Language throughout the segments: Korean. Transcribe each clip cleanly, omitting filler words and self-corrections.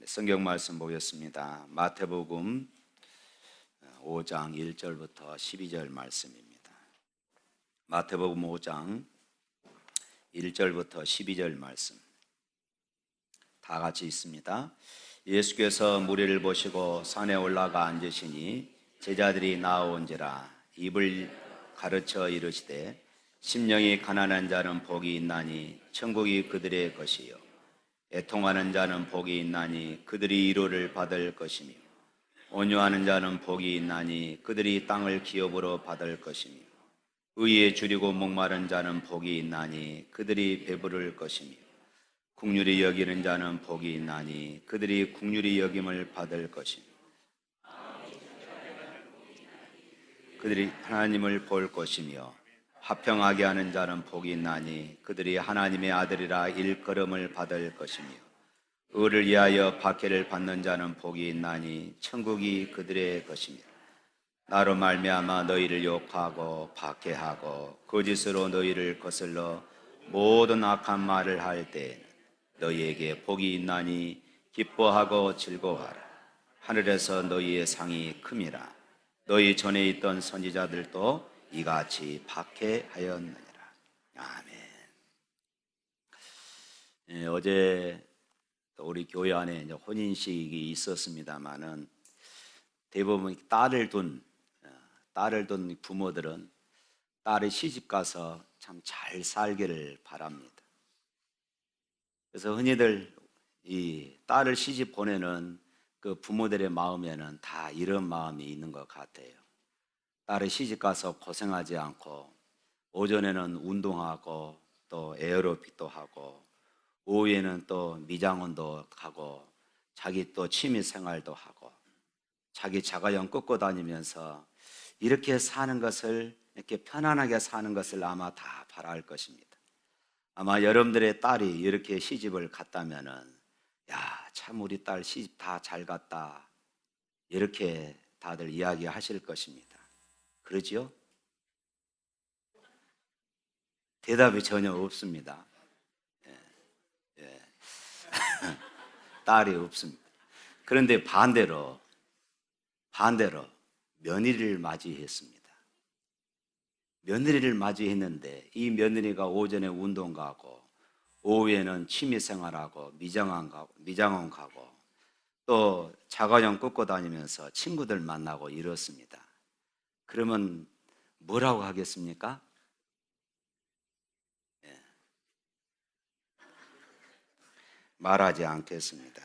성경 말씀 보겠습니다. 마태복음 5장 1절부터 12절 말씀입니다. 마태복음 5장 1절부터 12절 말씀 다 같이 있습니다. 예수께서 무리를 보시고 산에 올라가 앉으시니 제자들이 나아온지라 입을 가르쳐 이르시되 심령이 가난한 자는 복이 있나니 천국이 그들의 것이요 애통하는 자는 복이 있나니 그들이 위로를 받을 것이며 온유하는 자는 복이 있나니 그들이 땅을 기업으로 받을 것이며 의에 줄이고 목마른 자는 복이 있나니 그들이 배부를 것이며 긍휼히 여기는 자는 복이 있나니 그들이 긍휼히 여김을 받을 것이며 그들이 하나님을 볼 것이며 화평하게 하는 자는 복이 있나니 그들이 하나님의 아들이라 일컬음을 받을 것이며 의를 위하여 박해를 받는 자는 복이 있나니 천국이 그들의 것이며 나로 말미암아 너희를 욕하고 박해하고 거짓으로 너희를 거슬러 모든 악한 말을 할 때에는 너희에게 복이 있나니 기뻐하고 즐거워하라. 하늘에서 너희의 상이 큼이라. 너희 전에 있던 선지자들도 이같이 박해하였느니라. 아멘. 어제 우리 교회 안에 혼인식이 있었습니다만은 대부분 딸을 둔 부모들은 딸이 시집 가서 참 잘 살기를 바랍니다. 그래서 흔히들 이 딸을 시집 보내는 그 부모들의 마음에는 다 이런 마음이 있는 것 같아요. 딸이 시집 가서 고생하지 않고 오전에는 운동하고 또 에어로빅도 하고 오후에는 또 미장원도 하고 자기 또 취미 생활도 하고 자기 자가용 끄고 다니면서 이렇게 사는 것을 이렇게 편안하게 사는 것을 아마 다 바랄 것입니다. 아마 여러분들의 딸이 이렇게 시집을 갔다면은 야, 참 우리 딸 시집 다 잘 갔다 이렇게 다들 이야기하실 것입니다. 그러지요? 대답이 전혀 없습니다. 예. 딸이 없습니다. 그런데 반대로 며느리를 맞이했습니다. 며느리를 맞이했는데 이 며느리가 오전에 운동 가고 오후에는 취미생활하고 미장원 가고 또 자가용 끄고 다니면서 친구들 만나고 이렇습니다. 그러면 뭐라고 하겠습니까? 말하지 않겠습니다.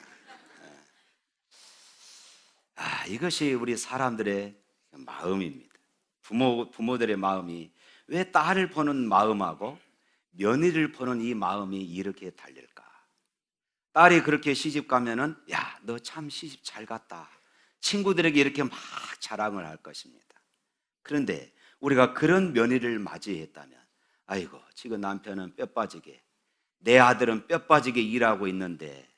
이것이 우리 사람들의 마음입니다. 부모들의 마음이 왜 딸을 보는 마음하고 며느리를 보는 이 마음이 이렇게 달릴까? 딸이 그렇게 시집 가면은 야, 너 참 시집 잘 갔다. 친구들에게 이렇게 막 자랑을 할 것입니다. 그런데 우리가 그런 며느리를 맞이했다면 아이고, 지금 남편은 뼈 빠지게 내 아들은 뼈 빠지게 일하고 있는데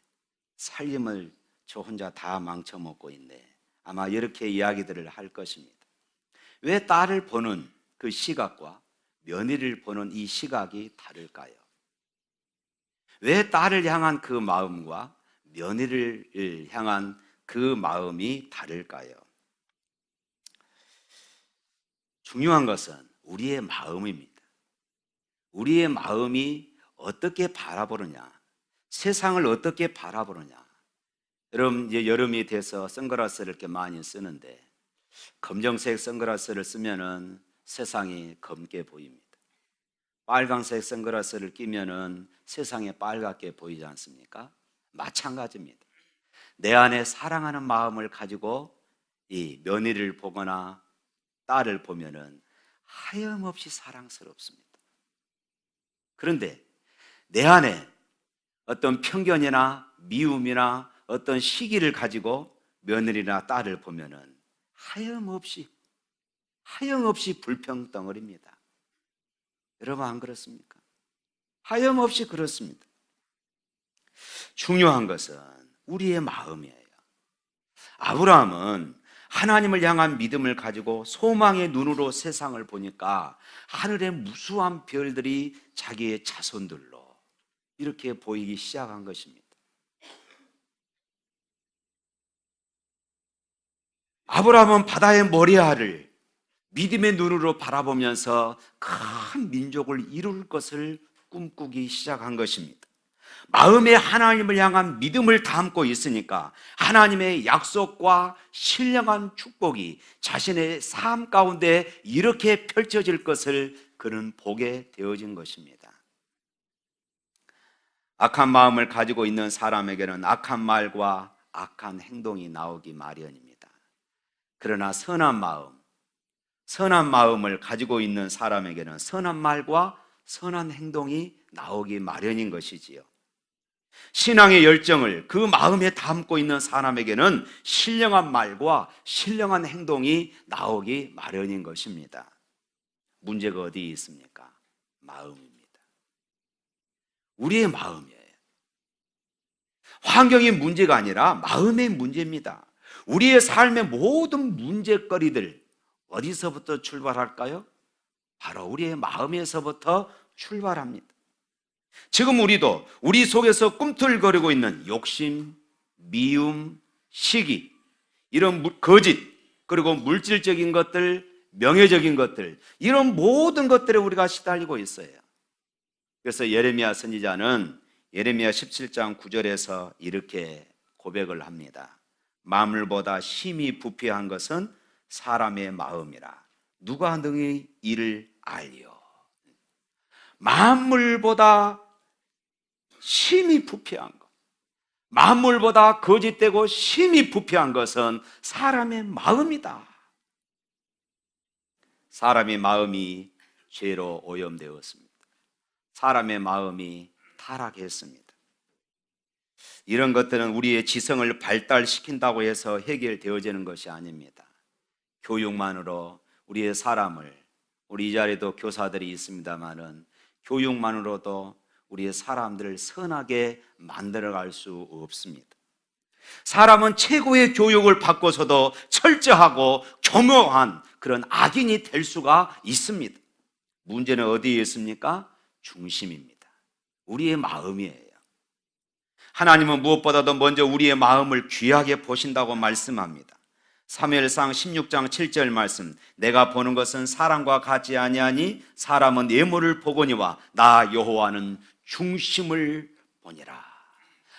살림을 저 혼자 다 망쳐먹고 있네. 아마 이렇게 이야기들을 할 것입니다. 왜 딸을 보는 그 시각과 며느리를 보는 이 시각이 다를까요? 왜 딸을 향한 그 마음과 며느리를 향한 그 마음이 다를까요? 중요한 것은 우리의 마음입니다. 우리의 마음이 어떻게 바라보느냐, 세상을 어떻게 바라보느냐. 여러분, 이제 여름이 돼서 선글라스를 이렇게 많이 쓰는데 검정색 선글라스를 쓰면은 세상이 검게 보입니다. 빨강색 선글라스를 끼면은 세상이 빨갛게 보이지 않습니까? 마찬가지입니다. 내 안에 사랑하는 마음을 가지고 이 며느리를 보거나 딸을 보면은 하염없이 사랑스럽습니다. 그런데 내 안에 어떤 편견이나 미움이나 어떤 시기를 가지고 며느리나 딸을 보면은 하염없이 불평덩어리입니다. 여러분 안 그렇습니까? 하염없이 그렇습니다. 중요한 것은 우리의 마음이에요. 아브라함은 하나님을 향한 믿음을 가지고 소망의 눈으로 세상을 보니까 하늘의 무수한 별들이 자기의 자손들로 이렇게 보이기 시작한 것입니다. 아브라함은 바다의 모리아를 믿음의 눈으로 바라보면서 큰 민족을 이룰 것을 꿈꾸기 시작한 것입니다. 마음에 하나님을 향한 믿음을 담고 있으니까 하나님의 약속과 신령한 축복이 자신의 삶 가운데 이렇게 펼쳐질 것을 그는 보게 되어진 것입니다. 악한 마음을 가지고 있는 사람에게는 악한 말과 악한 행동이 나오기 마련입니다. 그러나 선한 마음을 가지고 있는 사람에게는 선한 말과 선한 행동이 나오기 마련인 것이지요. 신앙의 열정을 그 마음에 담고 있는 사람에게는 신령한 말과 신령한 행동이 나오기 마련인 것입니다. 문제가 어디에 있습니까? 마음입니다. 우리의 마음이에요. 환경이 문제가 아니라 마음의 문제입니다. 우리의 삶의 모든 문제거리들 어디서부터 출발할까요? 바로 우리의 마음에서부터 출발합니다. 지금 우리도 우리 속에서 꿈틀거리고 있는 욕심, 미움, 시기, 이런 거짓, 그리고 물질적인 것들, 명예적인 것들, 이런 모든 것들에 우리가 시달리고 있어요. 그래서 예레미야 선지자는 예레미야 17장 9절에서 이렇게 고백을 합니다. 만물보다 심히 부패한 것은 사람의 마음이라 누가 능히 이를 알리요. 만물보다 심히 부패한 것, 만물보다 거짓되고 심히 부패한 것은 사람의 마음이다. 사람의 마음이 죄로 오염되었습니다. 사람의 마음이 타락했습니다. 이런 것들은 우리의 지성을 발달시킨다고 해서 해결되어지는 것이 아닙니다. 교육만으로 우리의 사람을, 우리 이 자리에도 교사들이 있습니다마는 교육만으로도 우리의 사람들을 선하게 만들어갈 수 없습니다. 사람은 최고의 교육을 받고서도 철저하고 교묘한 그런 악인이 될 수가 있습니다. 문제는 어디에 있습니까? 중심입니다. 우리의 마음이에요. 하나님은 무엇보다도 먼저 우리의 마음을 귀하게 보신다고 말씀합니다. 사무엘상 16장 7절 말씀, 내가 보는 것은 사람과 같지 아니하니 사람은 외모를 보거니와 나 여호와는 중심을 보니라.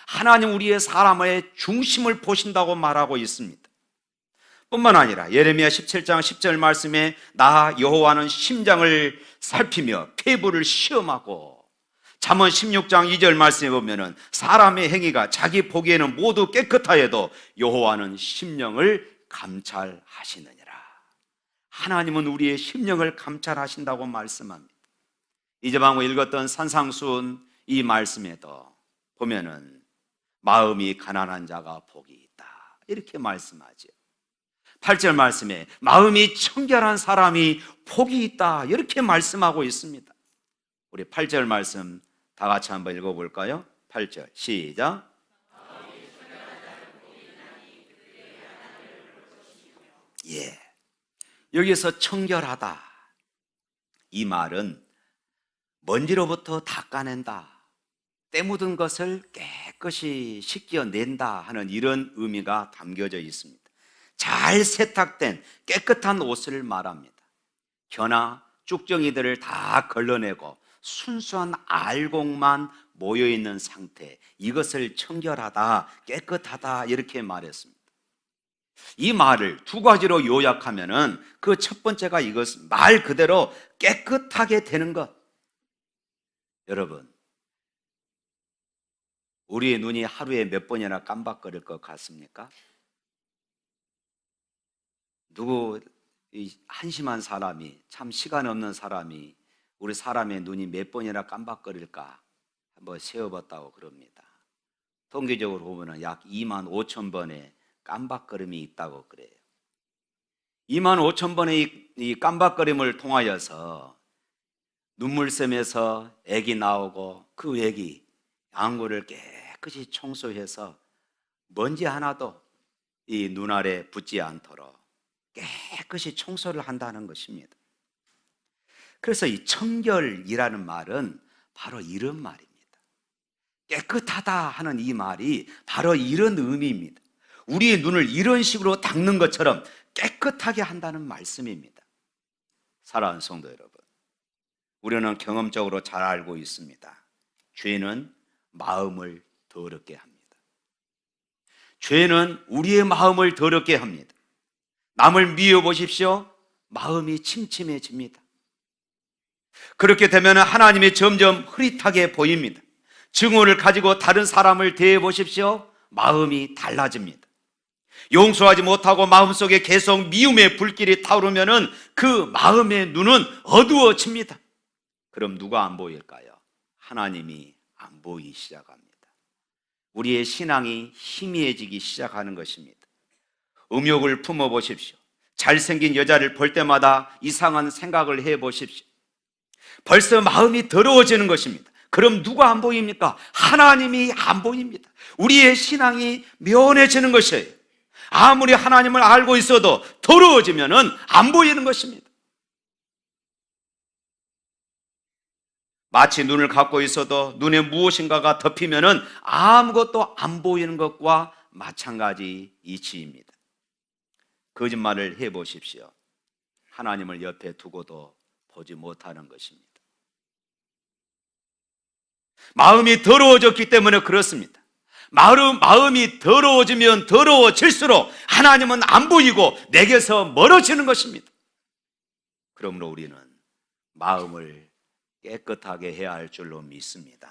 하나님 우리의 사람의 중심을 보신다고 말하고 있습니다. 뿐만 아니라 예레미야 17장 10절 말씀에 나 여호와는 심장을 살피며 폐부를 시험하고, 잠언 16장 2절 말씀에 보면은 사람의 행위가 자기 보기에는 모두 깨끗하여도 여호와는 심령을 감찰하시느니라. 하나님은 우리의 심령을 감찰하신다고 말씀합니다. 이제 방금 읽었던 산상수훈 이 말씀에도 보면은 마음이 가난한 자가 복이 있다 이렇게 말씀하죠. 8절 말씀에 마음이 청결한 사람이 복이 있다 이렇게 말씀하고 있습니다. 우리 8절 말씀 다 같이 한번 읽어볼까요? 8절 시작. 예, 여기서 청결하다 이 말은 먼지로부터 닦아낸다, 때 묻은 것을 깨끗이 씻겨낸다 하는 이런 의미가 담겨져 있습니다. 잘 세탁된 깨끗한 옷을 말합니다. 겨나 쭉정이들을 다 걸러내고 순수한 알곡만 모여있는 상태, 이것을 청결하다, 깨끗하다 이렇게 말했습니다. 이 말을 두 가지로 요약하면은 그 첫 번째가 이것, 말 그대로 깨끗하게 되는 것. 여러분, 우리의 눈이 하루에 몇 번이나 깜박거릴 것 같습니까? 누구 한심한 사람이, 참 시간 없는 사람이 우리 사람의 눈이 몇 번이나 깜박거릴까 한번 세어봤다고 그럽니다. 통계적으로 보면 약 2만 5천 번의 깜박거림이 있다고 그래요. 2만 5천 번의 이 깜박거림을 통하여서 눈물샘에서 액이 나오고 그 액이 양골을 깨끗이 청소해서 먼지 하나도 이 눈 아래 붙지 않도록 깨끗이 청소를 한다는 것입니다. 그래서 이 청결이라는 말은 바로 이런 말입니다. 깨끗하다 하는 이 말이 바로 이런 의미입니다. 우리의 눈을 이런 식으로 닦는 것처럼 깨끗하게 한다는 말씀입니다. 사랑하는 성도 여러분, 우리는 경험적으로 잘 알고 있습니다. 죄는 마음을 더럽게 합니다. 죄는 우리의 마음을 더럽게 합니다. 남을 미워 보십시오. 마음이 침침해집니다. 그렇게 되면 하나님이 점점 흐릿하게 보입니다. 증오를 가지고 다른 사람을 대해 보십시오. 마음이 달라집니다. 용서하지 못하고 마음속에 계속 미움의 불길이 타오르면 그 마음의 눈은 어두워집니다. 그럼 누가 안 보일까요? 하나님이 안 보이기 시작합니다. 우리의 신앙이 희미해지기 시작하는 것입니다. 음욕을 품어 보십시오. 잘생긴 여자를 볼 때마다 이상한 생각을 해 보십시오. 벌써 마음이 더러워지는 것입니다. 그럼 누가 안 보입니까? 하나님이 안 보입니다. 우리의 신앙이 면해지는 것이에요. 아무리 하나님을 알고 있어도 더러워지면 안 보이는 것입니다. 마치 눈을 갖고 있어도 눈에 무엇인가가 덮이면 아무것도 안 보이는 것과 마찬가지 이치입니다. 거짓말을 해보십시오. 하나님을 옆에 두고도 보지 못하는 것입니다. 마음이 더러워졌기 때문에 그렇습니다. 마음이 더러워지면 더러워질수록 하나님은 안 보이고 내게서 멀어지는 것입니다. 그러므로 우리는 마음을 깨끗하게 해야 할 줄로 믿습니다.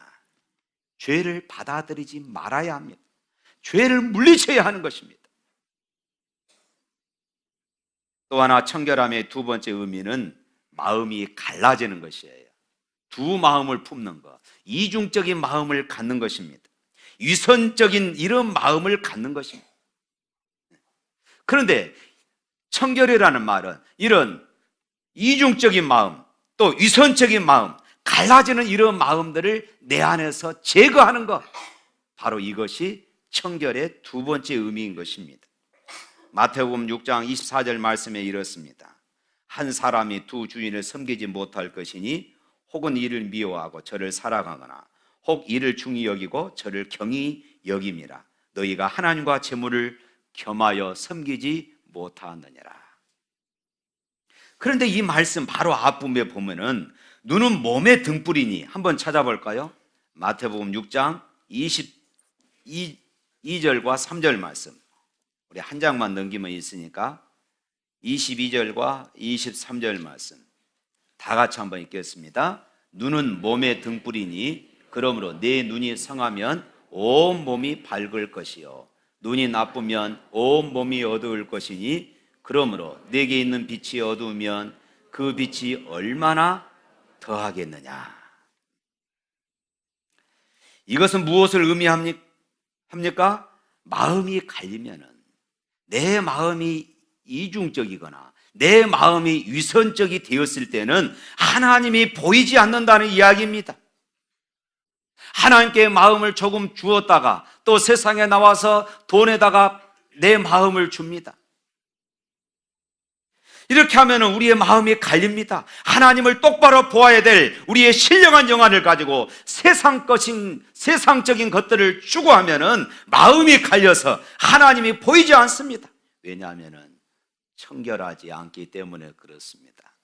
죄를 받아들이지 말아야 합니다. 죄를 물리쳐야 하는 것입니다. 또 하나 청결함의 두 번째 의미는 마음이 갈라지는 것이에요. 두 마음을 품는 것, 이중적인 마음을 갖는 것입니다. 위선적인 이런 마음을 갖는 것입니다. 그런데 청결이라는 말은 이런 이중적인 마음, 또 위선적인 마음, 갈라지는 이런 마음들을 내 안에서 제거하는 것, 바로 이것이 청결의 두 번째 의미인 것입니다. 마태복음 6장 24절 말씀에 이렇습니다. 한 사람이 두 주인을 섬기지 못할 것이니 혹은 이를 미워하고 저를 사랑하거나 혹 이를 중히 여기고 저를 경히 여김이라. 너희가 하나님과 재물을 겸하여 섬기지 못하느니라. 그런데 이 말씀 바로 앞부분에 보면은 눈은 몸의 등불이니 한번 찾아볼까요? 마태복음 6장 22절과 3절 말씀. 우리 한 장만 넘기면 있으니까 22절과 23절 말씀 다 같이 한번 읽겠습니다. 눈은 몸의 등불이니 그러므로 내 눈이 성하면 온 몸이 밝을 것이요 눈이 나쁘면 온 몸이 어두울 것이니 그러므로 내게 있는 빛이 어두우면 그 빛이 얼마나 더하겠느냐. 이것은 무엇을 의미합니까? 마음이 갈리면은 내 마음이 이중적이거나 내 마음이 위선적이 되었을 때는 하나님이 보이지 않는다는 이야기입니다. 하나님께 마음을 조금 주었다가 또 세상에 나와서 돈에다가 내 마음을 줍니다. 이렇게 하면 우리의 마음이 갈립니다. 하나님을 똑바로 보아야 될 우리의 신령한 영안을 가지고 세상적인 것들을 추구하면 마음이 갈려서 하나님이 보이지 않습니다. 왜냐하면 청결하지 않기 때문에 그렇습니다.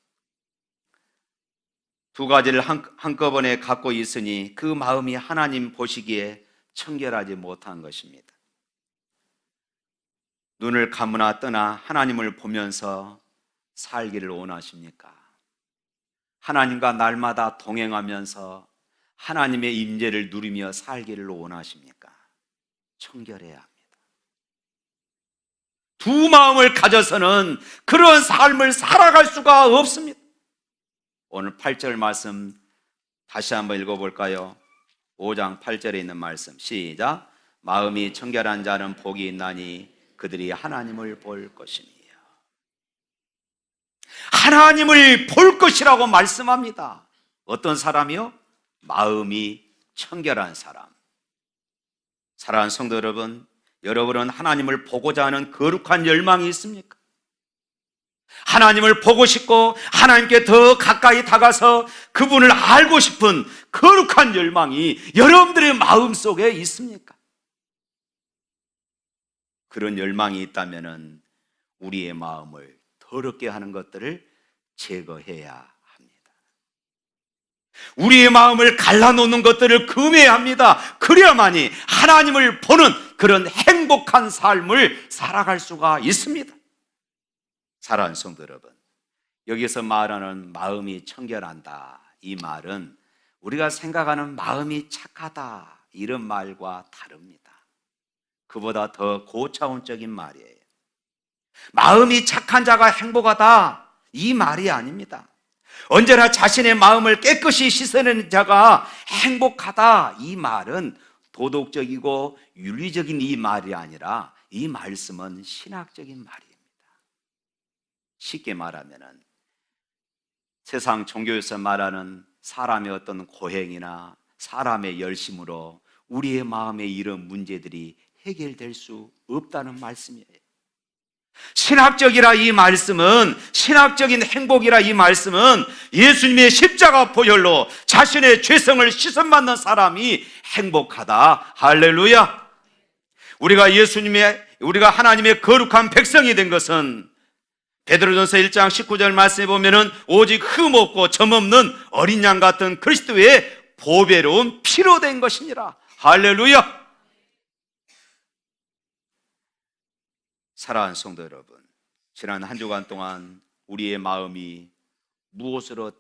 두 가지를 한꺼번에 갖고 있으니 그 마음이 하나님 보시기에 청결하지 못한 것입니다. 눈을 감으나 뜨나 하나님을 보면서 살기를 원하십니까? 하나님과 날마다 동행하면서 하나님의 임재를 누리며 살기를 원하십니까? 청결해야 합니다. 두 마음을 가져서는 그런 삶을 살아갈 수가 없습니다. 오늘 8절 말씀 다시 한번 읽어볼까요? 5장 8절에 있는 말씀 시작. 마음이 청결한 자는 복이 있나니 그들이 하나님을 볼 것이니. 하나님을 볼 것이라고 말씀합니다. 어떤 사람이요? 마음이 청결한 사람. 사랑하는 성도 여러분, 여러분은 하나님을 보고자 하는 거룩한 열망이 있습니까? 하나님을 보고 싶고 하나님께 더 가까이 다가서 그분을 알고 싶은 거룩한 열망이 여러분들의 마음속에 있습니까? 그런 열망이 있다면 우리의 마음을 더럽게 하는 것들을 제거해야 합니다. 우리의 마음을 갈라놓는 것들을 금해야 합니다. 그래야만이 하나님을 보는 그런 행복한 삶을 살아갈 수가 있습니다. 사랑하는 성도 여러분, 여기서 말하는 마음이 청결한다, 이 말은 우리가 생각하는 마음이 착하다 이런 말과 다릅니다. 그보다 더 고차원적인 말이에요. 마음이 착한 자가 행복하다, 이 말이 아닙니다. 언제나 자신의 마음을 깨끗이 씻어내는 자가 행복하다, 이 말은 도덕적이고 윤리적인 이 말이 아니라 이 말씀은 신학적인 말입니다. 쉽게 말하면 세상 종교에서 말하는 사람의 어떤 고행이나 사람의 열심으로 우리의 마음에 이런 문제들이 해결될 수 없다는 말씀이에요. 신학적이라 이 말씀은, 신학적인 행복이라 이 말씀은 예수님의 십자가 보혈로 자신의 죄성을 씻음받는 사람이 행복하다. 할렐루야. 우리가 하나님의 거룩한 백성이 된 것은 베드로전서 1장 19절 말씀에 보면은 오직 흠 없고 점 없는 어린 양 같은 그리스도의 보배로운 피로 된 것이니라. 할렐루야. 사랑하는 성도 여러분, 지난 한 주간 동안 우리의 마음이 무엇으로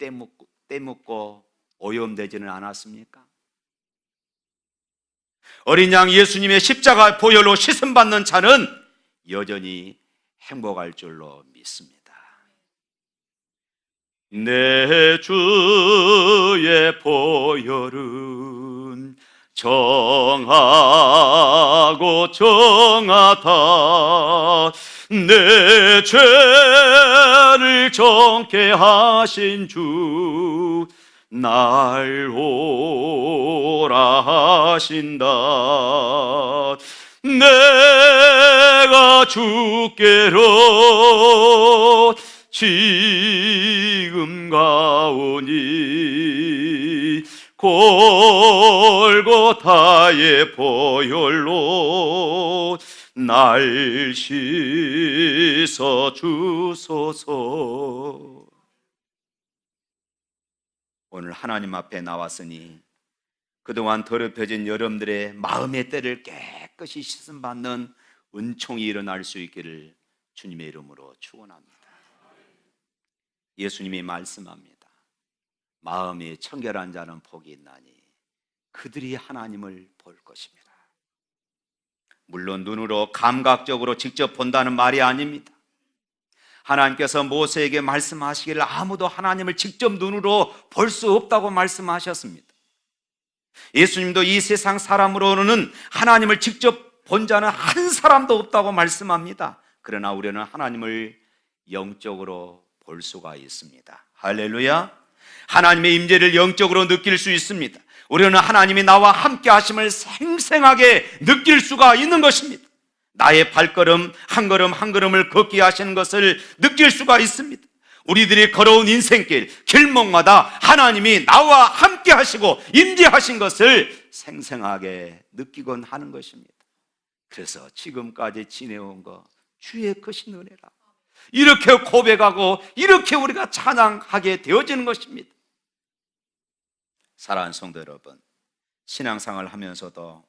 때묻고 오염되지는 않았습니까? 어린 양 예수님의 십자가 보혈로 씻음받는 자는 여전히 행복할 줄로 믿습니다. 내 주의 보혈은 정하고 정하다. 내 죄를 정케 하신 주 날 오라 하신다. 내가 주께로 지금 가오니 골고타의 보혈로 날 씻어 주소서. 오늘 하나님 앞에 나왔으니 그동안 더럽혀진 여러분들의 마음의 때를 깨끗이 씻음받는 은총이 일어날 수 있기를 주님의 이름으로 축원합니다. 예수님이 말씀합니다. 마음이 청결한 자는 복이 있나니 그들이 하나님을 볼 것입니다. 물론 눈으로 감각적으로 직접 본다는 말이 아닙니다. 하나님께서 모세에게 말씀하시기를 아무도 하나님을 직접 눈으로 볼 수 없다고 말씀하셨습니다. 예수님도 이 세상 사람으로는 하나님을 직접 본 자는 한 사람도 없다고 말씀합니다. 그러나 우리는 하나님을 영적으로 볼 수가 있습니다. 할렐루야. 하나님의 임재를 영적으로 느낄 수 있습니다. 우리는 하나님이 나와 함께 하심을 생생하게 느낄 수가 있는 것입니다. 나의 발걸음 한 걸음 한 걸음을 걷게 하시는 것을 느낄 수가 있습니다. 우리들이 걸어온 인생길, 길목마다 하나님이 나와 함께 하시고 임재하신 것을 생생하게 느끼곤 하는 것입니다. 그래서 지금까지 지내온 것 주의 크신 은혜라, 이렇게 고백하고 이렇게 우리가 찬양하게 되어지는 것입니다. 사랑하는 성도 여러분, 신앙생활을 하면서도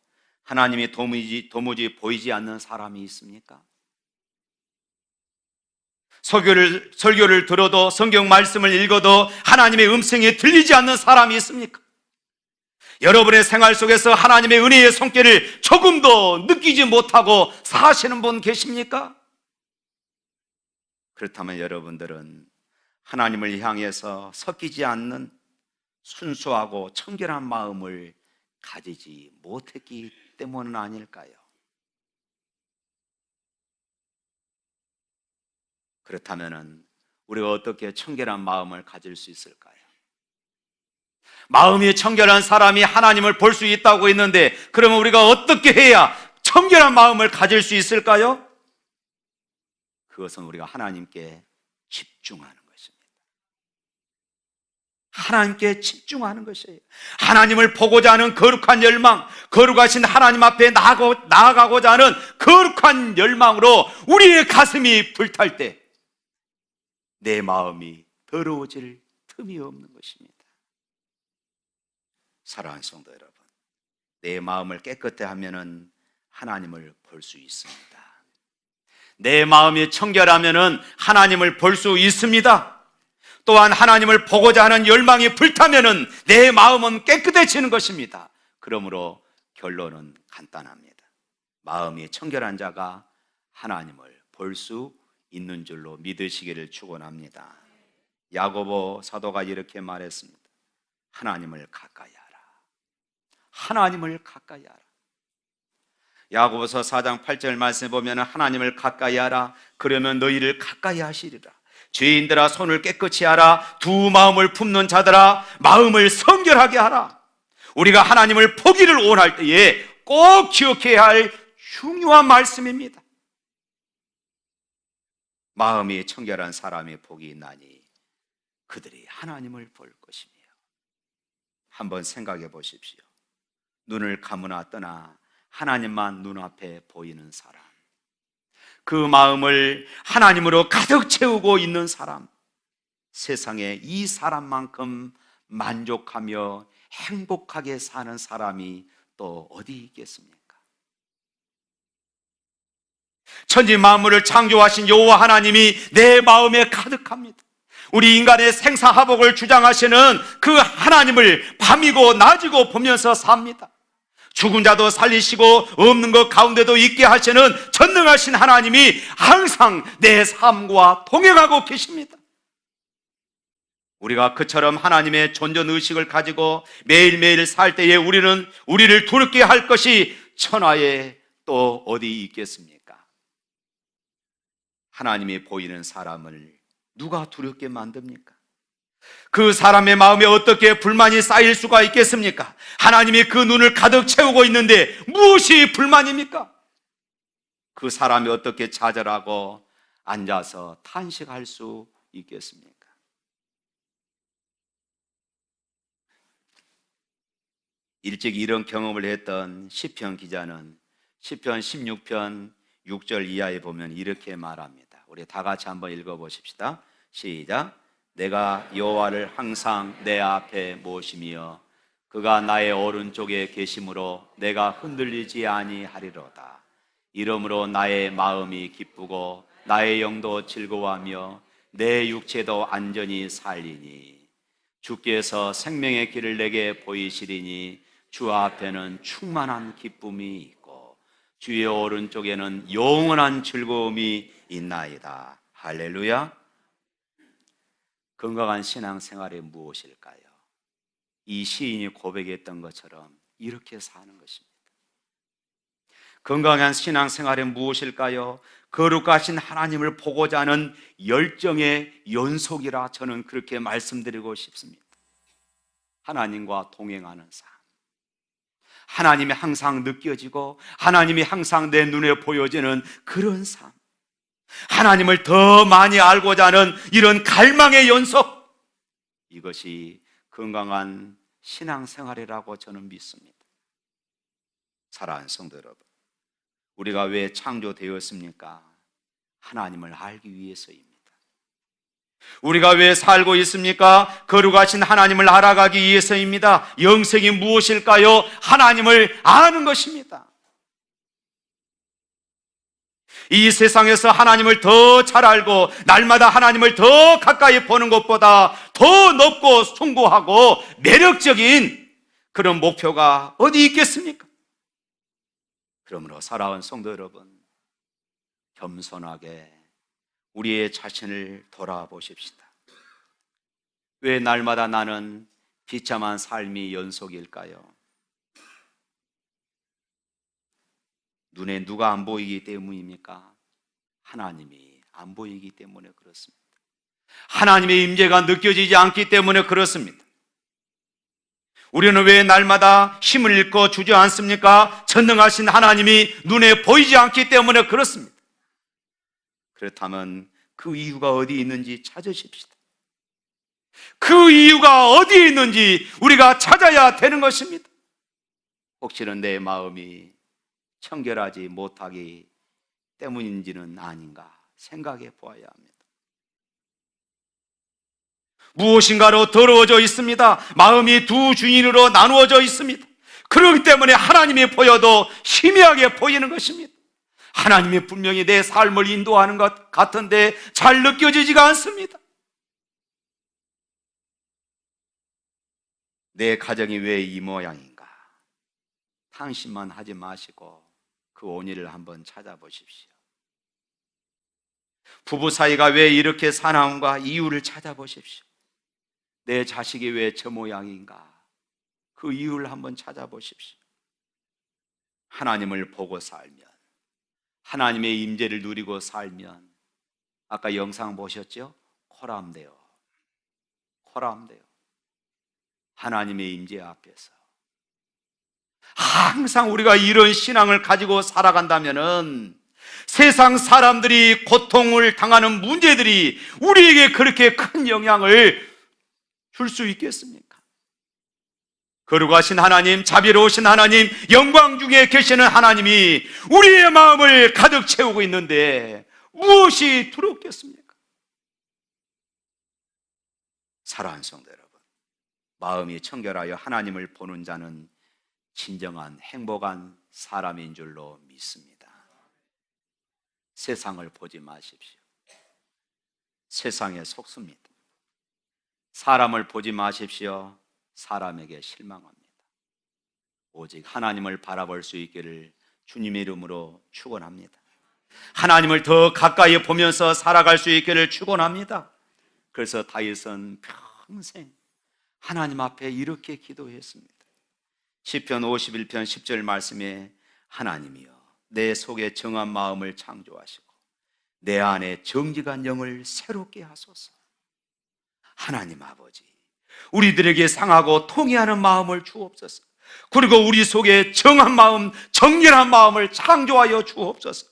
하나님이 도무지 보이지 않는 사람이 있습니까? 설교를 들어도 성경 말씀을 읽어도 하나님의 음성이 들리지 않는 사람이 있습니까? 여러분의 생활 속에서 하나님의 은혜의 손길을 조금도 느끼지 못하고 사시는 분 계십니까? 그렇다면 여러분들은 하나님을 향해서 섞이지 않는 순수하고 청결한 마음을 가지지 못했기 때문은 아닐까요? 그렇다면 우리가 어떻게 청결한 마음을 가질 수 있을까요? 마음이 청결한 사람이 하나님을 볼 수 있다고 했는데, 그러면 우리가 어떻게 해야 청결한 마음을 가질 수 있을까요? 그것은 우리가 하나님께 집중하는 것입니다. 하나님께 집중하는 것이에요. 하나님을 보고자 하는 거룩한 열망, 거룩하신 하나님 앞에 나아가고자 하는 거룩한 열망으로 우리의 가슴이 불탈 때 내 마음이 더러워질 틈이 없는 것입니다. 사랑하는 성도 여러분, 내 마음을 깨끗해 하면은 하나님을 볼 수 있습니다. 내 마음이 청결하면은 하나님을 볼 수 있습니다. 또한 하나님을 보고자 하는 열망이 불타면은 내 마음은 깨끗해지는 것입니다. 그러므로 결론은 간단합니다. 마음이 청결한 자가 하나님을 볼 수 있는 줄로 믿으시기를 축원합니다. 야고보 사도가 이렇게 말했습니다. 하나님을 가까이 하라. 하나님을 가까이 하라. 야고보서 4장 8절 말씀에 보면 하나님을 가까이 하라. 그러면 너희를 가까이 하시리라. 죄인들아 손을 깨끗이 하라. 두 마음을 품는 자들아 마음을 성결하게 하라. 우리가 하나님을 보기를 원할 때에 꼭 기억해야 할 중요한 말씀입니다. 마음이 청결한 사람의 복이 있나니 그들이 하나님을 볼 것이며. 한번 생각해 보십시오. 눈을 감으나 떠나 하나님만 눈앞에 보이는 사람, 그 마음을 하나님으로 가득 채우고 있는 사람, 세상에 이 사람만큼 만족하며 행복하게 사는 사람이 또 어디 있겠습니까? 천지 만물을 창조하신 여호와 하나님이 내 마음에 가득합니다. 우리 인간의 생사화복을 주장하시는 그 하나님을 밤이고 낮이고 보면서 삽니다. 죽은 자도 살리시고 없는 것 가운데도 있게 하시는 전능하신 하나님이 항상 내 삶과 동행하고 계십니다. 우리가 그처럼 하나님의 존존의식을 가지고 매일매일 살 때에 우리를 두렵게 할 것이 천하에 또 어디 있겠습니까? 하나님이 보이는 사람을 누가 두렵게 만듭니까? 그 사람의 마음에 어떻게 불만이 쌓일 수가 있겠습니까? 하나님이 그 눈을 가득 채우고 있는데 무엇이 불만입니까? 그 사람이 어떻게 좌절하고 앉아서 탄식할 수 있겠습니까? 일찍 이런 경험을 했던 시편 기자는 시편 16편 6절 이하에 보면 이렇게 말합니다. 우리 다 같이 한번 읽어보십시다. 시작. 내가 여호와를 항상 내 앞에 모시며 그가 나의 오른쪽에 계심으로 내가 흔들리지 아니하리로다. 이러므로 나의 마음이 기쁘고 나의 영도 즐거워하며 내 육체도 안전히 살리니 주께서 생명의 길을 내게 보이시리니 주 앞에는 충만한 기쁨이 있고 주의 오른쪽에는 영원한 즐거움이 있나이다. 할렐루야. 건강한 신앙생활이 무엇일까요? 이 시인이 고백했던 것처럼 이렇게 사는 것입니다. 건강한 신앙생활이 무엇일까요? 거룩하신 하나님을 보고자 하는 열정의 연속이라 저는 그렇게 말씀드리고 싶습니다. 하나님과 동행하는 삶, 하나님이 항상 느껴지고 하나님이 항상 내 눈에 보여지는 그런 삶, 하나님을 더 많이 알고자 하는 이런 갈망의 연속, 이것이 건강한 신앙생활이라고 저는 믿습니다. 사랑하는 성도 여러분, 우리가 왜 창조되었습니까? 하나님을 알기 위해서입니다. 우리가 왜 살고 있습니까? 거룩하신 하나님을 알아가기 위해서입니다. 영생이 무엇일까요? 하나님을 아는 것입니다. 이 세상에서 하나님을 더 잘 알고 날마다 하나님을 더 가까이 보는 것보다 더 높고 숭고하고 매력적인 그런 목표가 어디 있겠습니까? 그러므로 사랑하는 성도 여러분, 겸손하게 우리의 자신을 돌아보십시다. 왜 날마다 나는 비참한 삶이 연속일까요? 눈에 누가 안 보이기 때문입니까? 하나님이 안 보이기 때문에 그렇습니다. 하나님의 임재가 느껴지지 않기 때문에 그렇습니다. 우리는 왜 날마다 힘을 잃고 주저앉습니까? 전능하신 하나님이 눈에 보이지 않기 때문에 그렇습니다. 그렇다면 그 이유가 어디 있는지 찾으십시다. 그 이유가 어디에 있는지 우리가 찾아야 되는 것입니다. 혹시는 내 마음이 청결하지 못하기 때문인지는 아닌가 생각해 보아야 합니다. 무엇인가로 더러워져 있습니다. 마음이 두 주인으로 나누어져 있습니다. 그렇기 때문에 하나님이 보여도 희미하게 보이는 것입니다. 하나님이 분명히 내 삶을 인도하는 것 같은데 잘 느껴지지가 않습니다. 내 가정이 왜 이 모양인가? 당신만 하지 마시고 그 원인을 한번 찾아보십시오. 부부 사이가 왜 이렇게 사나운가? 이유를 찾아보십시오. 내 자식이 왜 저 모양인가? 그 이유를 한번 찾아보십시오. 하나님을 보고 살면, 하나님의 임재를 누리고 살면, 아까 영상 보셨죠? 코람데요. 코람데요. 하나님의 임재 앞에서 항상 우리가 이런 신앙을 가지고 살아간다면은 세상 사람들이 고통을 당하는 문제들이 우리에게 그렇게 큰 영향을 줄 수 있겠습니까? 거룩하신 하나님, 자비로우신 하나님, 영광 중에 계시는 하나님이 우리의 마음을 가득 채우고 있는데 무엇이 두렵겠습니까? 사랑하는 성도 여러분, 마음이 청결하여 하나님을 보는 자는 진정한 행복한 사람인 줄로 믿습니다. 세상을 보지 마십시오. 세상에 속습니다. 사람을 보지 마십시오. 사람에게 실망합니다. 오직 하나님을 바라볼 수 있기를 주님의 이름으로 축원합니다. 하나님을 더 가까이 보면서 살아갈 수 있기를 축원합니다. 그래서 다윗은 평생 하나님 앞에 이렇게 기도했습니다. 시편 51편 10절 말씀에 하나님이여 내 속에 정한 마음을 창조하시고 내 안에 정직한 영을 새롭게 하소서. 하나님 아버지, 우리들에게 상하고 통해하는 마음을 주옵소서. 그리고 우리 속에 정한 마음, 정결한 마음을 창조하여 주옵소서.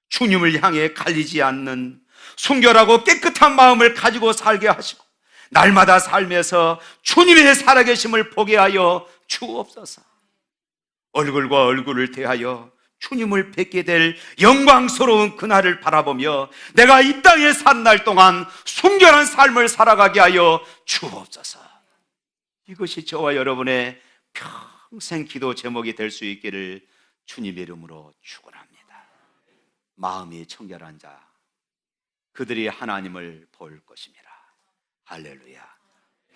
주님을 향해 갈리지 않는 순결하고 깨끗한 마음을 가지고 살게 하시고 날마다 삶에서 주님의 살아계심을 보게 하여 주옵소서. 얼굴과 얼굴을 대하여 주님을 뵙게 될 영광스러운 그날을 바라보며 내가 이 땅에 산 날 동안 순결한 삶을 살아가게 하여 주옵소서. 이것이 저와 여러분의 평생 기도 제목이 될 수 있기를 주님의 이름으로 축원합니다. 마음이 청결한 자, 그들이 하나님을 볼 것입니다. 할렐루야.